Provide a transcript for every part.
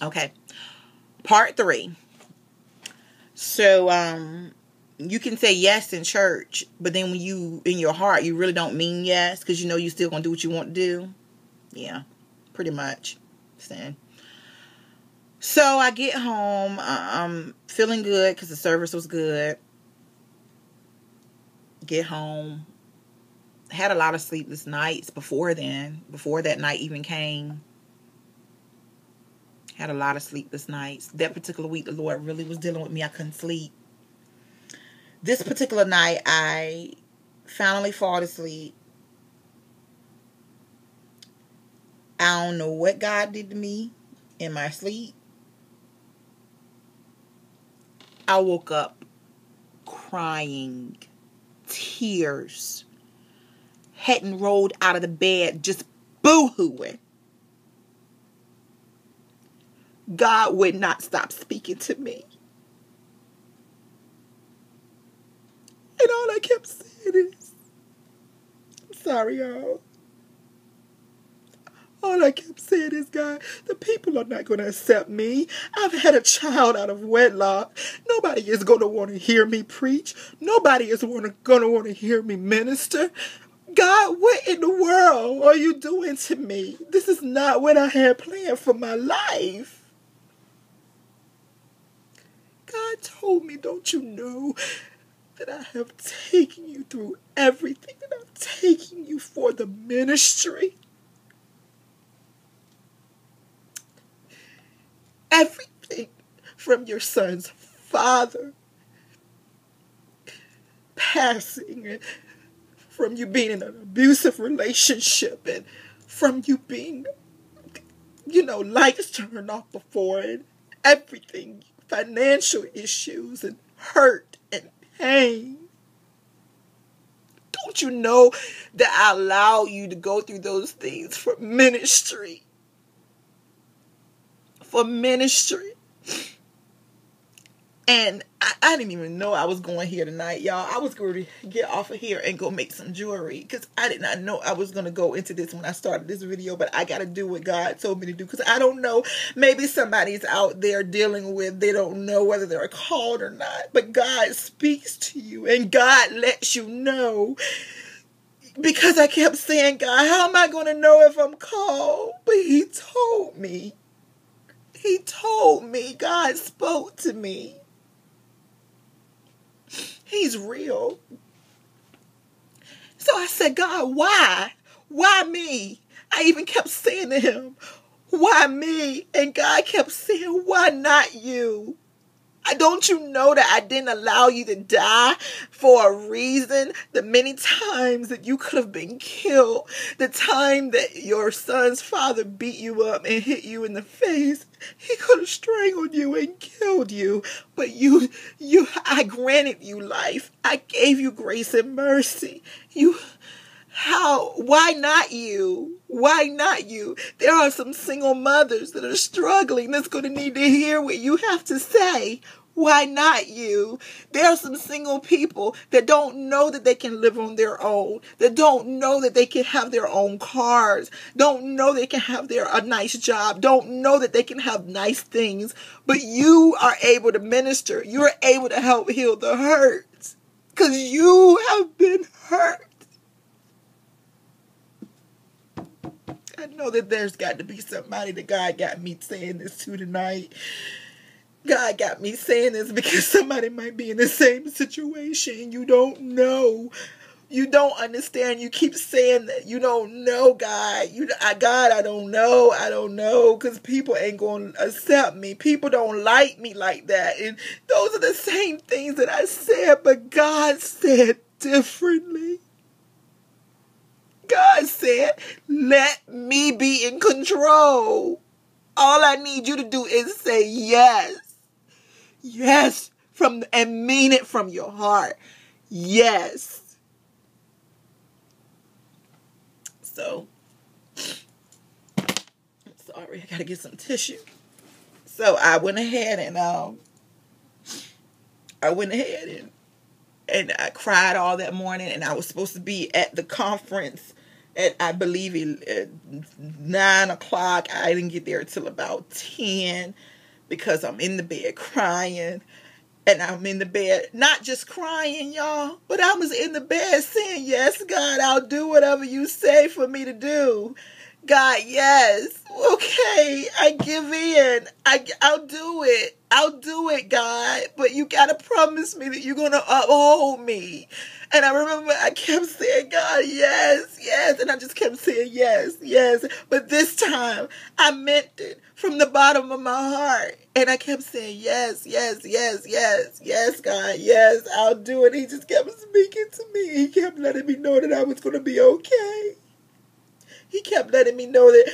Okay. Part 3. So, you can say yes in church, but then when you, in your heart, you really don't mean yes because you know you still going to do what you want to do. Yeah, pretty much. So I get home. I'm feeling good because the service was good. Get home. Had a lot of sleepless nights before then. Before that night even came. Had a lot of sleepless nights. That particular week, the Lord really was dealing with me. I couldn't sleep. This particular night, I finally fall asleep. I don't know what God did to me in my sleep. I woke up crying, tears. Hadn't rolled out of the bed, just boo-hooing. God would not stop speaking to me. And all I kept saying is, I'm sorry, y'all. All I kept saying is, God, the people are not going to accept me. I've had a child out of wedlock. Nobody is going to want to hear me preach. Nobody is going to want to hear me minister. God, what in the world are you doing to me? This is not what I had planned for my life. God told me, don't you know that I have taken you through everything, that I'm taking you for the ministry? Everything from your son's father passing, and from you being in an abusive relationship, and from you being, lights turned off before, and everything, financial issues and hurt and pain. Don't you know that I allow you to go through those things for ministry? For ministry. And I didn't even know I was going here tonight, y'all. I was going to get off of here and go make some jewelry because I did not know I was going to go into this when I started this video. But I got to do what God told me to do because I don't know. Maybe somebody's out there dealing with, they don't know whether they're called or not. But God speaks to you and God lets you know. Because I kept saying, God, how am I going to know if I'm called? But He told me. He told me. God spoke to me. He's real. So I said, God, why? Why me? I even kept saying to Him, why me? And God kept saying, why not you? Don't you know that I didn't allow you to die for a reason? The many times that you could have been killed. The time that your son's father beat you up and hit you in the face. He could have strangled you and killed you. But I granted you life. I gave you grace and mercy. Why not you? Why not you? There are some single mothers that are struggling that's going to need to hear what you have to say. Why not you? There are some single people that don't know that they can live on their own, that don't know that they can have their own cars, don't know they can have a nice job, don't know that they can have nice things, but you are able to minister. You're able to help heal the hurts because you have been hurt. I know that there's got to be somebody that God got me saying this to tonight. God got me saying this because somebody might be in the same situation. You don't know. You don't understand. You keep saying that you don't know, God. God, I don't know. I don't know because people ain't going to accept me. People don't like me like that. And those are the same things that I said, but God said differently. God said, let me be in control. All I need you to do is say yes. Yes. And mean it from your heart. Yes. So, I'm sorry. I got to get some tissue. So I went ahead and I cried all that morning, and I was supposed to be at the conference at, I believe, at 9 o'clock. I didn't get there till about 10 because I'm in the bed crying. And I'm in the bed, not just crying, y'all, but I was in the bed saying, yes, God, I'll do whatever you say for me to do. God, yes. Okay, I give in. I'll do it. I'll do it, God. But you got to promise me that you're going to uphold me. And I remember I kept saying, God, yes, yes. And I just kept saying, yes, yes. But this time, I meant it from the bottom of my heart. And I kept saying, yes, yes, yes, yes, yes, God, yes, I'll do it. He just kept speaking to me. He kept letting me know that I was going to be okay. He kept letting me know that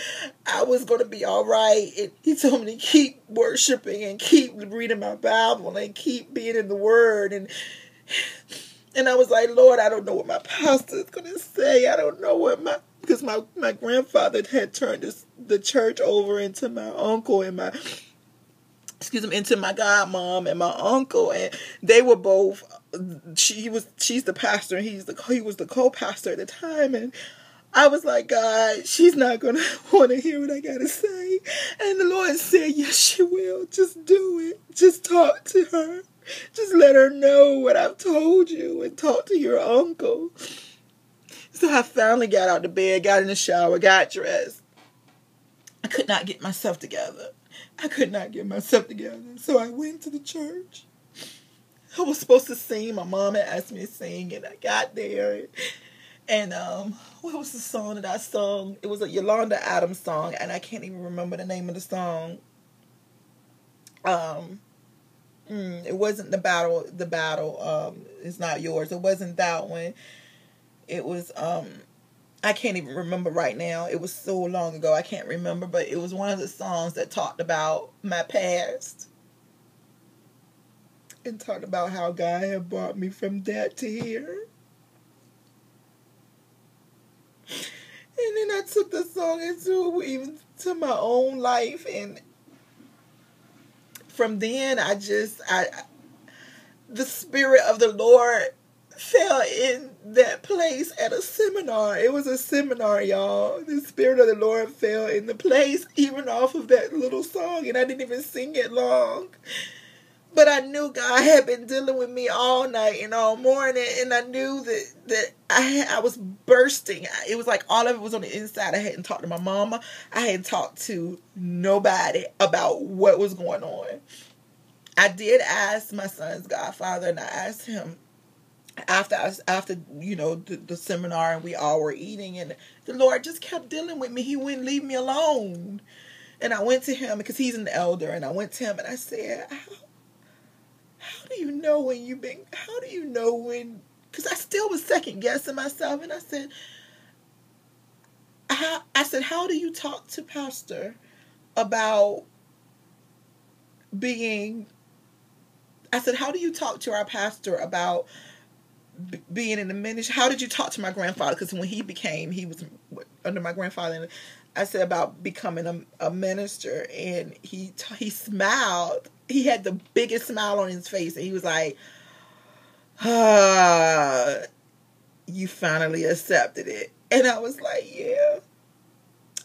I was going to be all right. And he told me to keep worshiping and keep reading my Bible and keep being in the Word. And I was like, Lord, I don't know what my pastor is going to say. I don't know what because my grandfather had turned the church over into my uncle and into my godmom and my uncle, and they were both. She's the pastor, and he was the co-pastor at the time, and I was like, God, she's not going to want to hear what I got to say. And the Lord said, yes, she will. Just do it. Just talk to her. Just let her know what I've told you and talk to your uncle. So I finally got out of bed, got in the shower, got dressed. I could not get myself together. So I went to the church. I was supposed to sing. My mom had asked me to sing, and I got there. And what was the song that I sung? It was a Yolanda Adams song, and I can't even remember the name of the song. It wasn't the battle. Is not yours. It wasn't that one. It was I can't even remember right now. It was so long ago. I can't remember, but it was one of the songs that talked about my past and talked about how God had brought me from that to here. And then I took the song even to my own life, and from then the Spirit of the Lord fell in that place at a seminar. It was a seminar, y'all. The Spirit of the Lord fell in the place even off of that little song, and I didn't even sing it long. But I knew God had been dealing with me all night and all morning, and I knew that I was bursting. It was like all of it was on the inside. I hadn't talked to my mama. I hadn't talked to nobody about what was going on. I did ask my son's godfather, and I asked him after the seminar, and we all were eating, and the Lord just kept dealing with me. He wouldn't leave me alone. And I went to him because he's an elder, and I went to him and I said, how do you know when, because I still was second guessing myself, and I said, how do you talk to Pastor about being, I said, how do you talk to our pastor about being in the ministry? How did you talk to my grandfather? Because when he was under my grandfather, and I said about becoming a minister, and he smiled. He had the biggest smile on his face, and he was like, you finally accepted it. And I was like, yeah.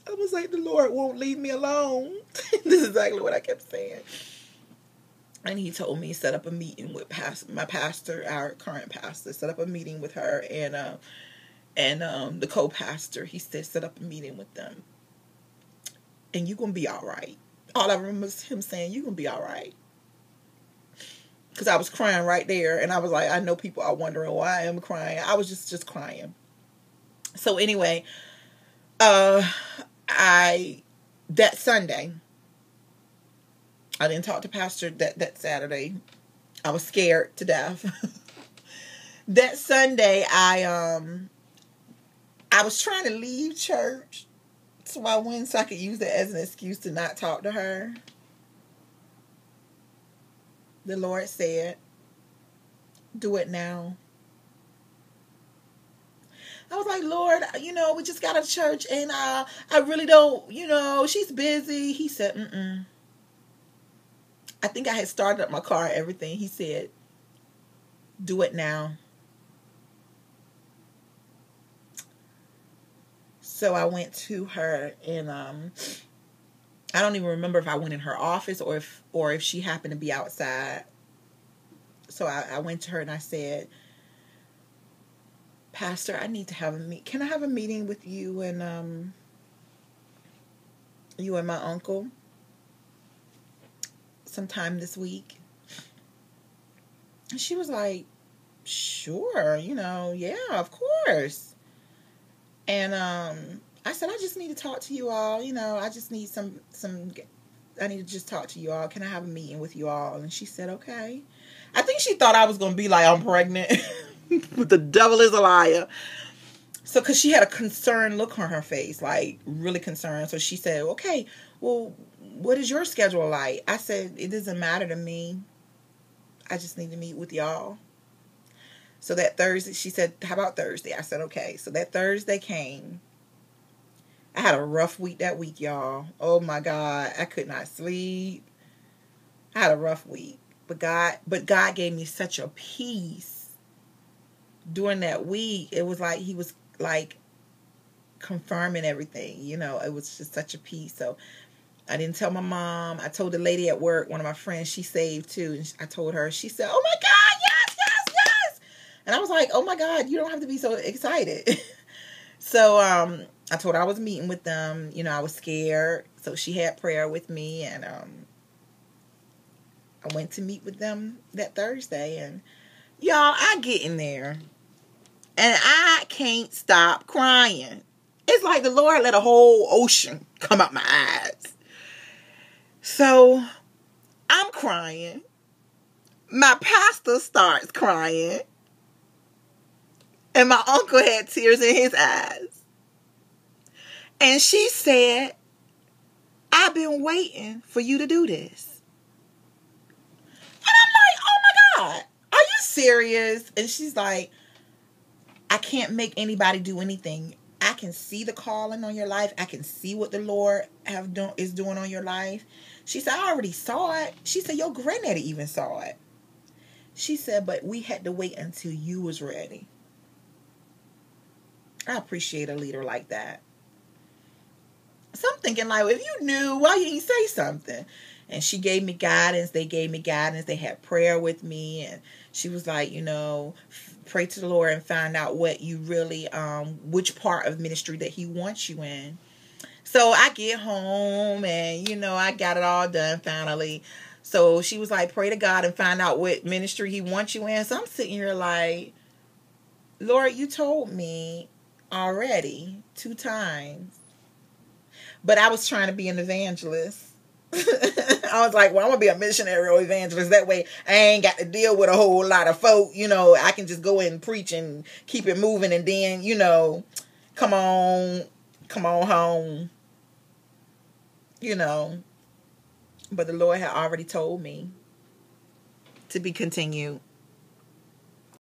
I was like, the Lord won't leave me alone. This is exactly what I kept saying. And he told me set up a meeting with my pastor, our current pastor, set up a meeting with her and the co-pastor. He said set up a meeting with them, and you're gonna be all right. All I remember was him saying, you're gonna be all right. Because I was crying right there, and I was like, I know people are wondering why I'm crying. I was just crying. So anyway, that Sunday, I didn't talk to Pastor that Saturday. I was scared to death. That Sunday, I was trying to leave church, so I went so I could use it as an excuse to not talk to her. The Lord said, do it now. I was like, Lord, we just got out of church, and I really don't, she's busy. He said, I think I had started up my car and everything. He said, do it now. So I went to her, and I don't even remember if I went in her office or if she happened to be outside. So I went to her and I said, Pastor, I need to have a meet. Can I have a meeting with you and my uncle sometime this week? And she was like, sure, yeah, of course. And I said, I just need to talk to you all. I just need I need to just talk to you all. Can I have a meeting with you all? And she said, okay. I think she thought I was going to be like, I'm pregnant. But the devil is a liar. So, because she had a concerned look on her face, like really concerned. So she said, okay, well, what is your schedule like? I said, it doesn't matter to me. I just need to meet with y'all. So that Thursday, she said, how about Thursday? I said, okay. So that Thursday came. I had a rough week that week, y'all. Oh my God. I could not sleep. I had a rough week. But God gave me such a peace during that week. It was like He was like confirming everything. It was just such a peace. So I didn't tell my mom. I told the lady at work, one of my friends, she saved too. And I told her, she said, oh my God, yes, yes, yes. And I was like, oh my God, you don't have to be so excited. So I told her I was meeting with them. I was scared. So she had prayer with me. And I went to meet with them that Thursday. And y'all, I get in there. And I can't stop crying. It's like the Lord let a whole ocean come out my eyes. So I'm crying. My pastor starts crying. And my uncle had tears in his eyes. And she said, I've been waiting for you to do this. And I'm like, oh my God, are you serious? And she's like, I can't make anybody do anything. I can see the calling on your life. I can see what the Lord is doing on your life. She said, I already saw it. She said, your granddaddy even saw it. She said, but we had to wait until you was ready. I appreciate a leader like that. So I'm thinking, like, if you knew, why didn't you say something? And she gave me guidance. They gave me guidance. They had prayer with me. And she was like, pray to the Lord and find out what you really, which part of ministry that He wants you in. So I get home and, I got it all done finally. So she was like, pray to God and find out what ministry He wants you in. So I'm sitting here like, Lord, you told me already 2 times. But I was trying to be an evangelist. I was like, well, I'm going to be a missionary or evangelist. That way I ain't got to deal with a whole lot of folk. I can just go and preach and keep it moving. And then, come on home. But the Lord had already told me to be continued.